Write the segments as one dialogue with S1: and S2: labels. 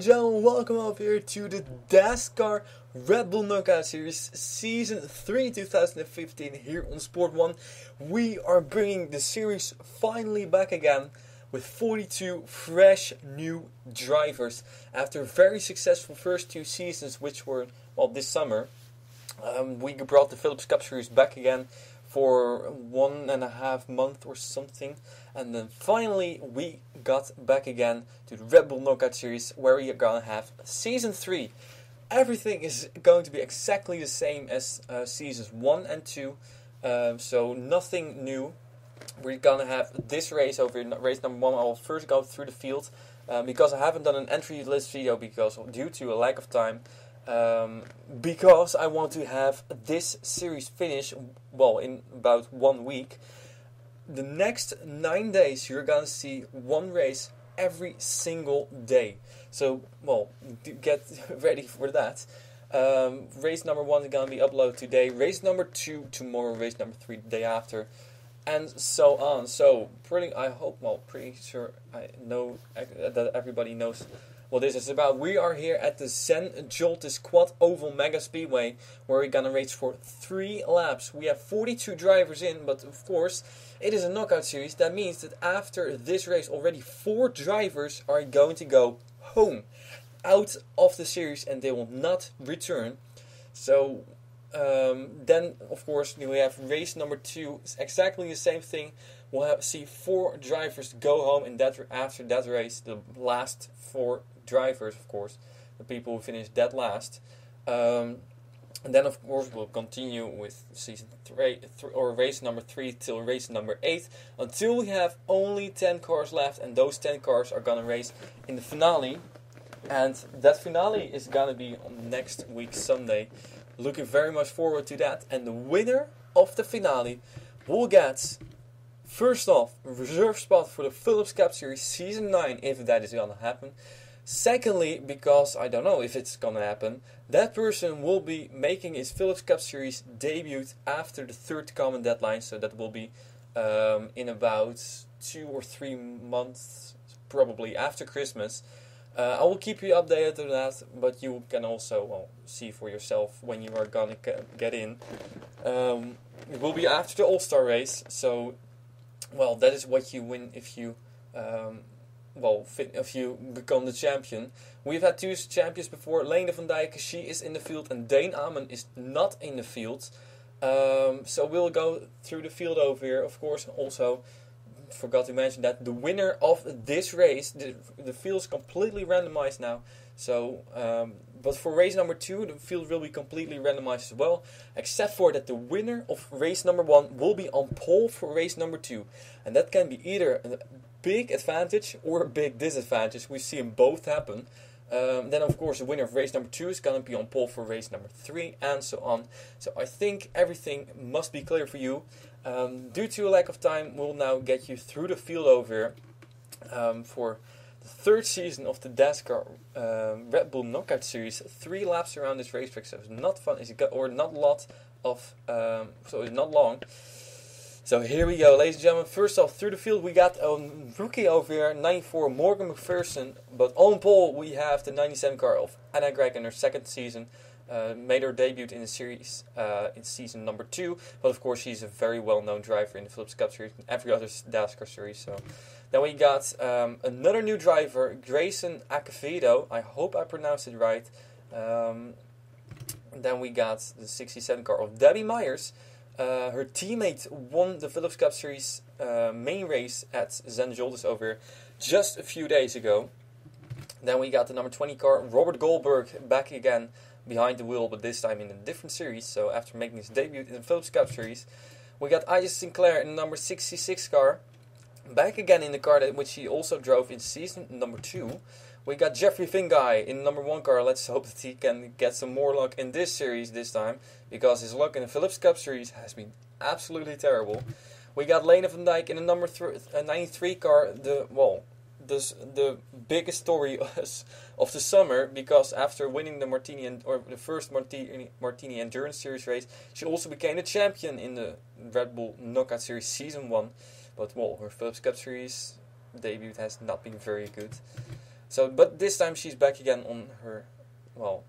S1: and gentlemen, welcome over here to the Dascar Red Bull Knockout Series Season 3 2015 here on Sport 1. We are bringing the series finally back again with 42 fresh new drivers. After very successful first two seasons, which were, well, this summer, we brought the Philips Cup Series back again for 1.5 months or something, and then finally we got back again to the Red Bull Knockout Series, where we are gonna have Season 3. Everything is going to be exactly the same as Seasons 1 and 2, so nothing new. We're gonna have this race over here, race number 1. I'll first go through the field, because I haven't done an entry list video due to a lack of time. Because I want to have this series finish, well, in about 1 week. The next 9 days you're gonna see one race every single day. So, well, get ready for that. Race number 1 is gonna be uploaded today, race number 2 tomorrow, race number 3 the day after, and so on. So, pretty sure I know that everybody knows what this is about. We are here at the Zen Joltis Quad Oval Megaspeedway, where we're gonna race for 3 laps. We have 42 drivers in, but of course it is a knockout series. That means that after this race already 4 drivers are going to go home, out of the series, and they will not return. So then of course we have race number 2. It's exactly the same thing. We'll see 4 drivers go home, and that after that race, the last 4 drivers, of course, the people who finished dead last. And then of course we'll continue with season 3 or race number 3 till race number 8, until we have only 10 cars left, and those 10 cars are gonna race in the finale. And that finale is gonna be on next week Sunday. Looking very much forward to that. And the winner of the finale will get, first off, a reserve spot for the Philips Cup Series Season 9, if that is gonna happen. Secondly, because I don't know if it's gonna happen, that person will be making his Philips Cup Series debut after the 3rd common deadline, so that will be in about 2 or 3 months, probably after Christmas. I will keep you updated on that, but you can also see for yourself when you are gonna get in. It will be after the All-Star race, so, well, that is what you win if you if you become the champion. We've had 2 champions before. Lene van Dijk, she is in the field, and Dane Amen is not in the field. So we'll go through the field over here. Of course, also forgot to mention that the winner of this race, the field is completely randomized now. So, but for race number 2, the field will be completely randomized as well, except for that the winner of race number 1 will be on pole for race number 2, and that can be either a big advantage or a big disadvantage. We've seen both happen. Then of course the winner of race number 2 is going to be on pole for race number 3, and so on. So I think everything must be clear for you. Due to a lack of time, we'll now get you through the field over here for the 3rd season of the Dascar Red Bull Knockout Series. 3 laps around this racetrack, so it's not fun, or not a lot of, so it's not long. So here we go, ladies and gentlemen. First off, through the field we got a rookie over here, 94 Morgan McPherson. But on pole we have the 97 car of Anna Gregg in her 2nd season. Made her debut in the series in season number 2. But of course she's a very well-known driver in the Philips Cup Series and every other Dascar series. So then we got another new driver, Grayson Acevedo. I hope I pronounced it right. Then we got the 67 car of Debbie Myers. Her teammate won the Philips Cup Series main race at Zen Joltis over here just a few days ago. Then we got the number 20 car, Robert Goldberg, back again behind the wheel, but this time in a different series. So after making his debut in the Philips Cup Series, we got Isaac Sinclair in the number 66 car, back again in the car which he also drove in season number 2. We got Jeffrey Fingai in the number 1 car. Let's hope that he can get some more luck in this series this time, because his luck in the Philips Cup Series has been absolutely terrible. We got Lene van Dijk in the number 93 car. The biggest story of the summer, because after winning the first Martini Endurance Series race, she also became the champion in the Red Bull Knockout Series Season 1. But well, her Philips Cup Series debut has not been very good. So, but this time she's back again on her, well,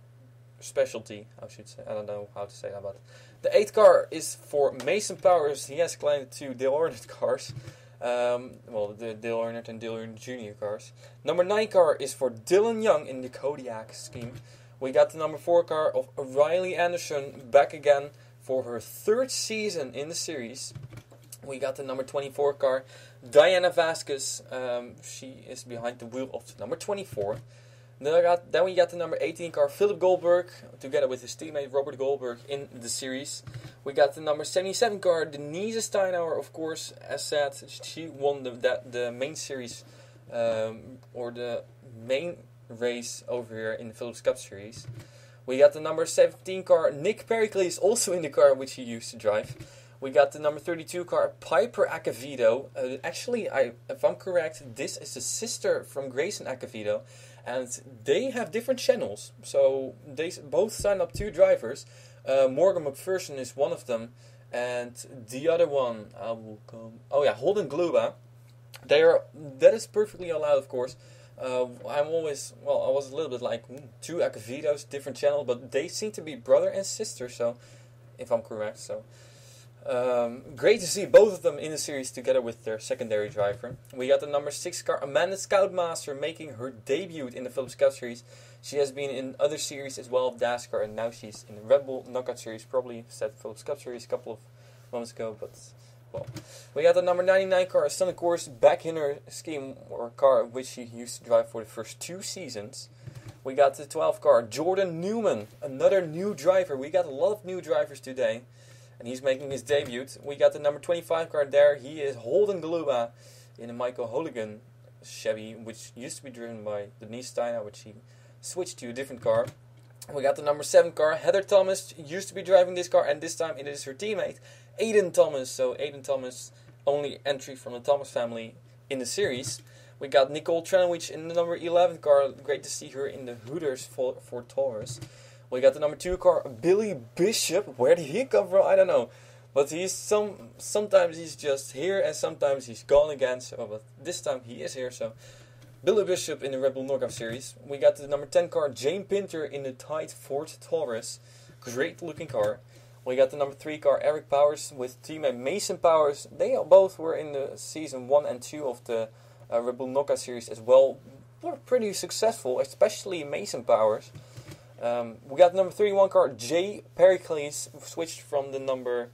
S1: specialty, I should say. I don't know how to say that, but the 8th car is for Mason Powers. He has climbed 2 Dale Earnhardt cars. The Dale Earnhardt and Dale Earnhardt Jr. cars. Number 9 car is for Dylan Young in the Kodiak scheme. We got the number 4 car of Riley Anderson back again for her 3rd season in the series. We got the number 24 car, Diana Vasquez. She is behind the wheel of the number 24. Then we got the number 18 car, Philip Goldberg, together with his teammate Robert Goldberg in the series. We got the number 77 car, Denise Steinauer, of course, as said. She won the main series, or the main race over here in the Phillips Cup Series. We got the number 17 car, Nick Pericles, also in the car which he used to drive. We got the number 32 car, Piper Acavito. Actually, if I'm correct, this is the sister from Grayson Acavito. And they have different channels. So they both sign up 2 drivers. Morgan McPherson is one of them. And the other one, Holden Gluba. That is perfectly allowed, of course. I was a little bit like, 2 Acavitos, different channel. But they seem to be brother and sister, so if I'm correct. So great to see both of them in the series together with their secondary driver. We got the number 6 car, Amanda Scoutmaster, making her debut in the Phillips Cup Series. She has been in other series as well, Dascar, and now she's in the Red Bull Knockout Series. Probably said Phillips Cup Series a couple of months ago, but well. We got the number 99 car, Stunning Course, back in her scheme, or car which she used to drive for the first 2 seasons. We got the 12 car, Jordan Newman, another new driver. We got a lot of new drivers today. And he's making his debut. We got the number 25 car there. He is Holden Galuba in a Michael Holigan Chevy, which used to be driven by Denise Steiner, which he switched to a different car. We got the number 7 car. Heather Thomas used to be driving this car, and this time it is her teammate, Aiden Thomas. So Aiden Thomas, only entry from the Thomas family in the series. We got Nicole Trenowich in the number 11 car. Great to see her in the Hooters for Taurus. We got the number 2 car, Billy Bishop. Where did he come from? I don't know. But he's sometimes he's just here and sometimes he's gone again. So, but this time he is here. So Billy Bishop in the Red Bull Knockout Series. We got the number 10 car, Jane Pinter in the Tide Ford Taurus. Great looking car. We got the number 3 car, Eric Powers with teammate Mason Powers. They both were in the season 1 and 2 of the Red Bull Knockout Series as well. Were pretty successful, especially Mason Powers. We got the number 31 car, Jay Pericles, switched from the number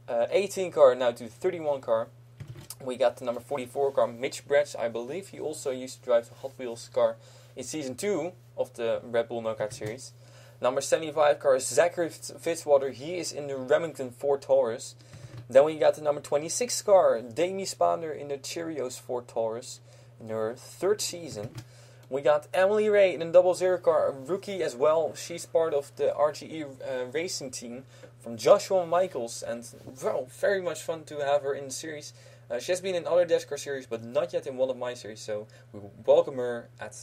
S1: 18 car now to the 31 car. We got the number 44 car, Mitch Bretz. I believe he also used to drive the Hot Wheels car in season 2 of the Red Bull Knockout Series. Number 75 car, Zachary Fitzwater. He is in the Remington Ford Taurus. Then we got the number 26 car, Damie Spander in the Cheerios Ford Taurus in her 3rd season. We got Emily Ray in the 00 car, a rookie as well. She's part of the RGE racing team from Joshua Michaels. And, well, very much fun to have her in the series. She has been in other Dascar series, but not yet in one of my series. So we welcome her at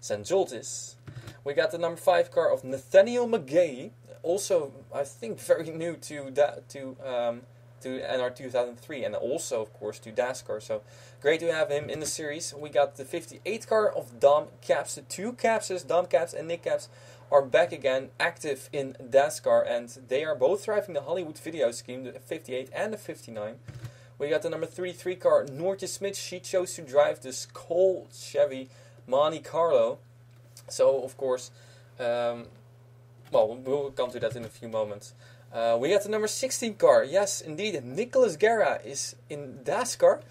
S1: Zen Joltis. We got the number 5 car of Nathaniel McGay. Also, I think, very new to NR 2003 and also, of course, to Dascar. So great to have him in the series. We got the 58 car of Dom Caps. The 2 Capses, Dom Caps and Nick Caps, are back again active in Dascar, and they are both driving the Hollywood Video scheme, the 58 and the 59. We got the number 33 car, Noortje Smith. She chose to drive the Skoll Chevy Monte Carlo. So, of course, we'll come to that in a few moments. We got the number 16 car. Yes, indeed, Nicholas Guerra is in Dascar.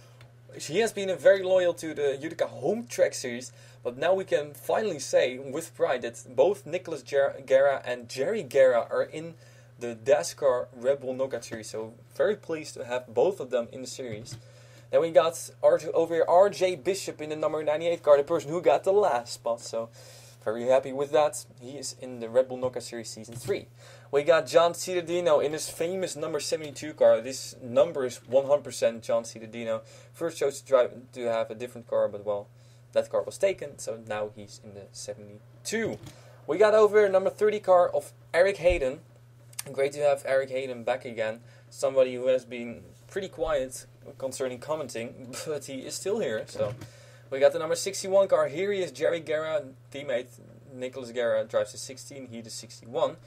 S1: He has been very loyal to the Utica Home Track Series, but now we can finally say with pride that both Nicholas Guerra and Jerry Guerra are in the Dascar Red Bull Knockout Series. So very pleased to have both of them in the series. Then we got over here RJ Bishop in the number 98 car, the person who got the last spot. So very happy with that. He is in the Red Bull Knockout Series Season 3. We got John Cittadino in his famous number 72 car. This number is 100% John Cittadino. First chose to have a different car, but well, that car was taken. So now he's in the 72. We got over number 30 car of Eric Hayden. Great to have Eric Hayden back again. Somebody who has been pretty quiet concerning commenting, but he is still here. So We got the number 61 car. Here he is, Jerry Guerra, teammate Nicholas Guerra drives the 16, he the 61.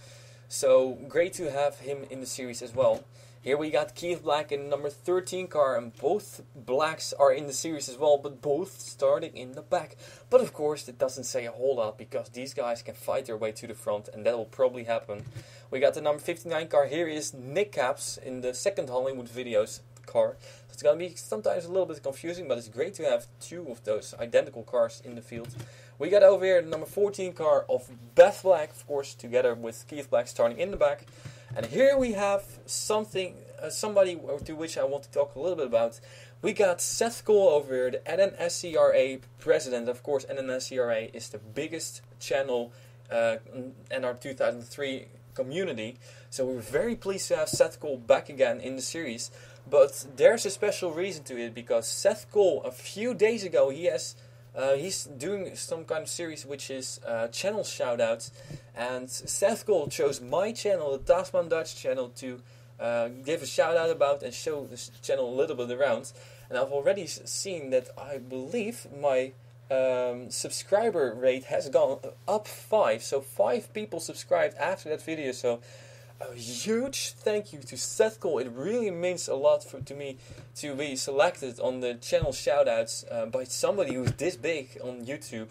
S1: So great to have him in the series as well. Here we got Keith Black in the number 13 car, and both blacks are in the series as well, but both starting in the back. But of course, it doesn't say a whole lot, because these guys can fight their way to the front, and that will probably happen. We got the number 59 car. Here is Nick Caps in the second Hollywood Videos car. So it's going to be sometimes a little bit confusing, but it's great to have two of those identical cars in the field. We got over here the number 14 car of Beth Black, of course, together with Keith Black starting in the back. And here we have somebody to which I want to talk a little bit about. We got Seth Cole over here, the NNSCRA president. Of course, NNSCRA is the biggest channel in our 2003 community. So we're very pleased to have Seth Cole back again in the series. But there's a special reason to it, because Seth Cole, a few days ago, he's doing some kind of series which is channel shoutouts, and Seth Cole chose my channel, the Tasman Dutch channel, to give a shout out about and show this channel a little bit around. And I've already seen that I believe my subscriber rate has gone up 5, so 5 people subscribed after that video. So a huge thank you to Seth Cole. It really means a lot to me to be selected on the channel shoutouts by somebody who's this big on YouTube.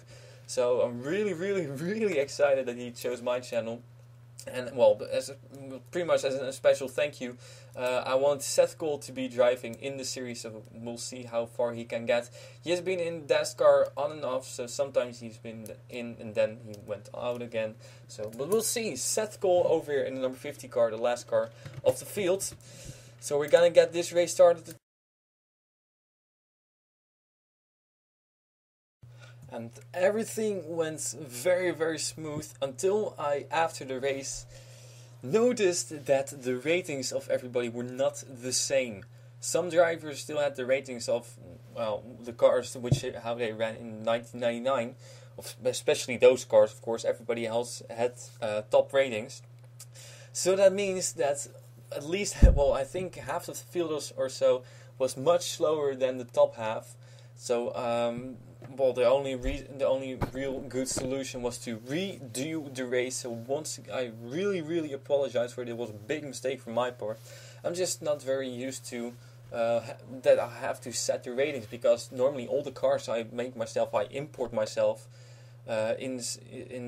S1: So I'm really excited that he chose my channel. And well, pretty much as a special thank you, I want Seth Cole to be driving in the series, so we'll see how far he can get. He has been in Dascar on and off, so sometimes he's been in and then he went out again. So, but we'll see. Seth Cole over here in the number 50 car, the last car of the field. So we're gonna get this race started. And everything went very smooth until I, after the race, noticed that the ratings of everybody were not the same. Some drivers still had the ratings of, well, the cars how they ran in 1999, especially those cars, of course. Everybody else had top ratings. So that means that at least, well, I think half of the field or so was much slower than the top half. So, well, the only real good solution was to redo the race. So once I really apologize for it. It was a big mistake from my part. I'm just not very used to that I have to set the ratings, because normally all the cars I make myself, I import myself in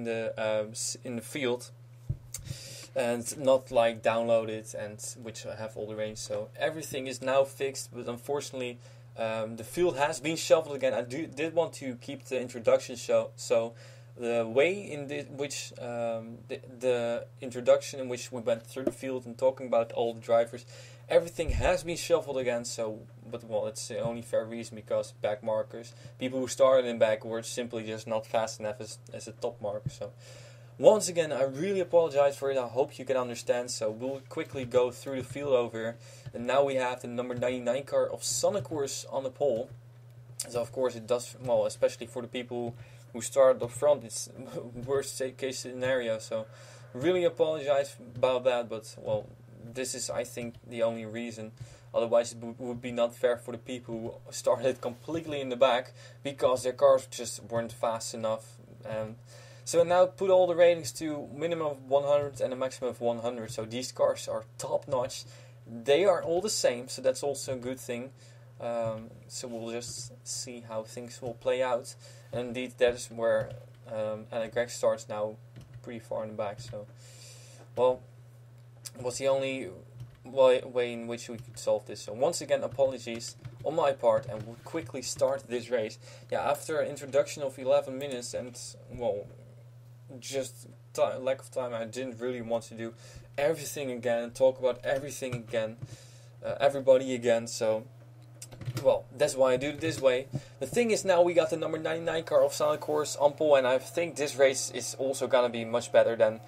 S1: the field, and not like download it, and which I have all the range. So everything is now fixed, but unfortunately the field has been shuffled again. I did want to keep the introduction show, so the way in which the introduction in which we went through the field and talking about all the drivers, everything has been shuffled again. So, but well, it's the only fair reason, because back markers, people who started in back were simply just not fast enough as a top marker. So once again, I really apologize for it. I hope you can understand. So we'll quickly go through the field over here. And now we have the number 99 car of Sonnecourse on the pole. So of course it does, well, especially for the people who started up front, it's worst case scenario. So really apologize about that. But well, this is, I think, the only reason. Otherwise it would be not fair for the people who started completely in the back, because their cars just weren't fast enough. So now put all the ratings to minimum of 100 and a maximum of 100. So these cars are top notch. They are all the same, so that's also a good thing. So we'll just see how things will play out. And indeed, that is where Anna Greg starts now, pretty far in the back. So, well, was the only way in which we could solve this. So once again, apologies on my part, and we'll quickly start this race. Yeah, after an introduction of 11 minutes and, well, just lack of time, I didn't really want to do everything again and talk about everything again, everybody again. So, well, that's why I do it this way. The thing is, now we got the number 99 car of Sonnecourse on pole, and I think this race is also gonna be much better than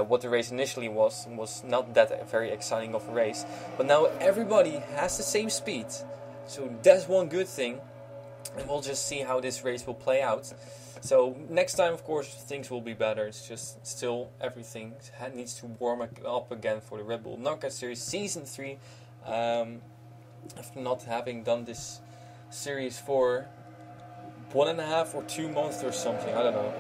S1: what the race initially was. Was not that very exciting of a race, but now everybody has the same speed, so that's one good thing. And we'll just see how this race will play out. So next time, of course, things will be better. It's just still everything needs to warm up again for the Red Bull Knockout Series Season 3. After not having done this series for 1.5 or 2 months or something, I don't know.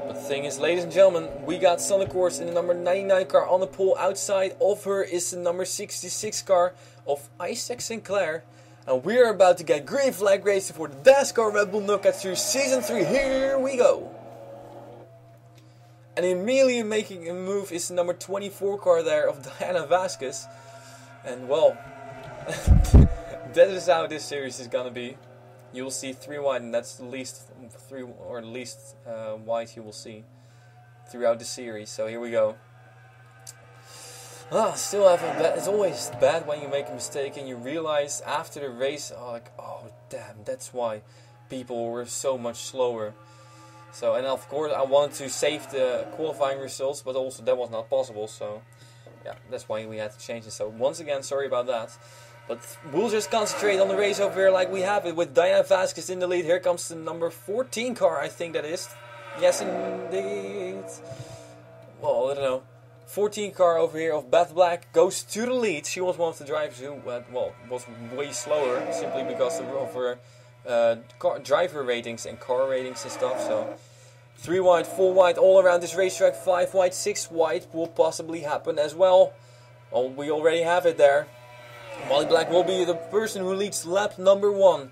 S1: But the thing is, ladies and gentlemen, we got Sonic Course in the number 99 car on the pole. Outside of her is the number 66 car of Isaac Sinclair. And we're about to get green flag racing for the Dascar Red Bull Knockout Series Season 3. Here we go. And immediately making a move is the number 24 car there of Diana Vasquez. And well, that is how this series is gonna be. You will see 3 wide, and that's the least wide you will see throughout the series. So here we go. Still have it's always bad when you make a mistake and you realize after the race, oh damn, that's why people were so much slower. So, and of course I wanted to save the qualifying results, but also that was not possible. So yeah, that's why we had to change it. So once again, sorry about that. But we'll just concentrate on the race over here like we have it with Diana Vasquez in the lead. Here comes the number 14 car, I think that is. Yes, indeed. Well, I don't know. 14 car over here of Beth Black goes to the lead. She was one of the drivers who was way slower simply because of her driver ratings and car ratings and stuff. So 3 wide, 4 wide all around this racetrack. 5 wide, 6 wide will possibly happen as well. Well, we already have it there. Molly Black will be the person who leads lap number 1.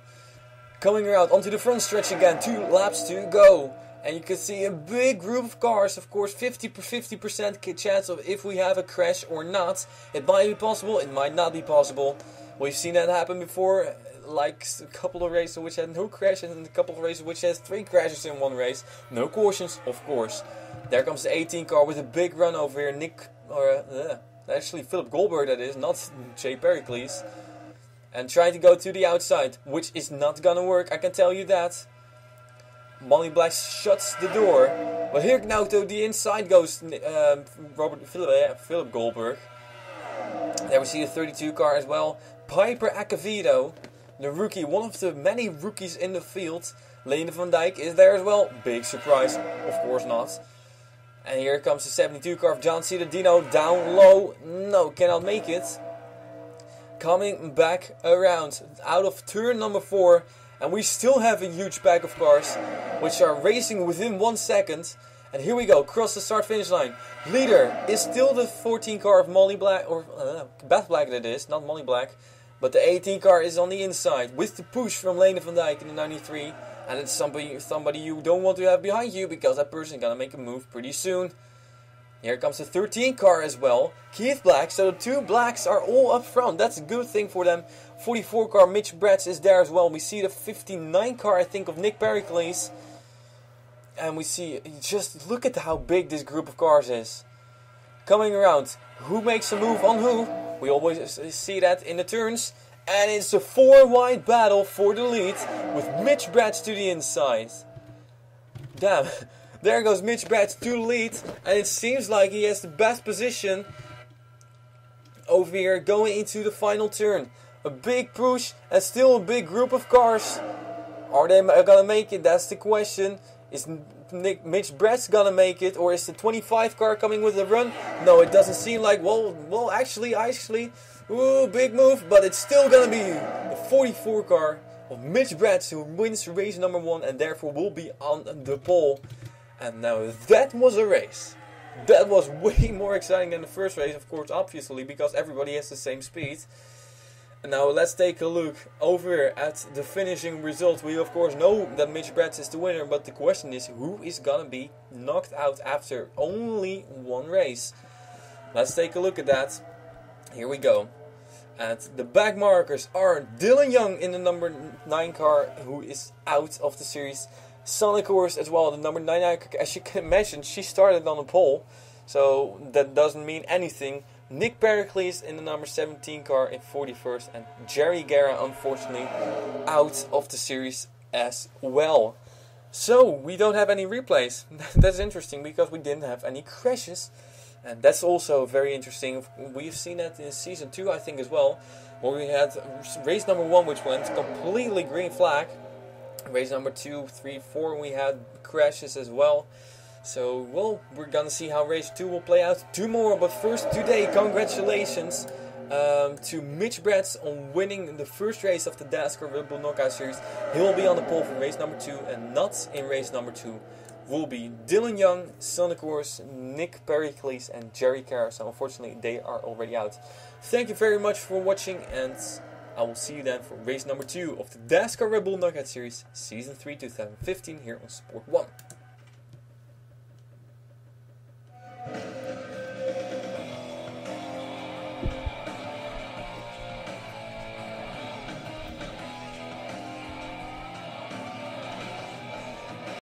S1: Coming around onto the front stretch again. 2 laps to go. And you can see a big group of cars. Of course, 50% chance of if we have a crash or not. It might be possible, it might not be possible. We've seen that happen before. Like a couple of races which had no crashes and a couple of races which has 3 crashes in one race. No cautions, of course. There comes the 18 car with a big run over here. Actually Philip Goldberg that is, not Jay Pericles. And trying to go to the outside, which is not gonna work, I can tell you that. Molly Black shuts the door. But here now to the inside goes Philip Goldberg. There we see the 32 car as well. Piper Acevedo, the rookie, one of the many rookies in the field. Lene van Dijk is there as well. Big surprise, of course not. And here comes the 72 car of John Cittadino down low. No, cannot make it. Coming back around out of turn number 4. And we still have a huge pack of cars which are racing within 1 second. And here we go, cross the start finish line. Leader is still the 14 car of Molly Black, or Beth Black that is, not Molly Black. But the 18 car is on the inside with the push from Lene van Dijk in the 93. And it's somebody you don't want to have behind you because that person is going to make a move pretty soon. Here comes the 13 car as well. Keith Black, so the 2 blacks are all up front. That's a good thing for them. 44 car Mitch Bretz is there as well. We see the 59 car, I think, of Nick Pericles. And we see, just look at how big this group of cars is. Coming around, who makes a move on who? We always see that in the turns. And it's a 4 wide battle for the lead with Mitch Bretz to the inside. Damn, there goes Mitch Bretz to the lead. And it seems like he has the best position over here going into the final turn. A big push and still a big group of cars. Are they gonna make it? That's the question. Is Mitch Bretz gonna make it, or is the 25 car coming with a run? No, it doesn't seem like. Well, actually, ooh, big move, but it's still gonna be the 44 car of Mitch Bretz who wins race number 1 and therefore will be on the pole. And now that was a race. That was way more exciting than the first race, of course, obviously, because everybody has the same speed. And now let's take a look over at the finishing result. We of course know that Mitch Bretz is the winner, but the question is who is gonna be knocked out after only 1 race. Let's take a look at that. Here we go. And the back markers are Dylan Young in the number 9 car, who is out of the series. Sonic Horse as well, the number 9 car. As you can imagine, she started on the pole, so that doesn't mean anything. Nick Pericles in the number 17 car in 41st, and Jerry Guerra unfortunately out of the series as well. So we don't have any replays. That's interesting because we didn't have any crashes, and that's also very interesting. We've seen that in season 2 I think as well, where we had race number 1 which went completely green flag. Race number 2, 3, 4 we had crashes as well. So, well, we're gonna see how race 2 will play out tomorrow. But first, today, congratulations to Mitch Bratz on winning the first race of the Dascar Red Bull Knockout Series. He will be on the pole for race number 2, and not in race number 2 will be Dylan Young, Sonny Course, Nick Pericles and Jerry Carr. So unfortunately they are already out. Thank you very much for watching, and I will see you then for race number 2 of the Dascar Red Bull Knockout Series Season 3 2015 here on Sport 1.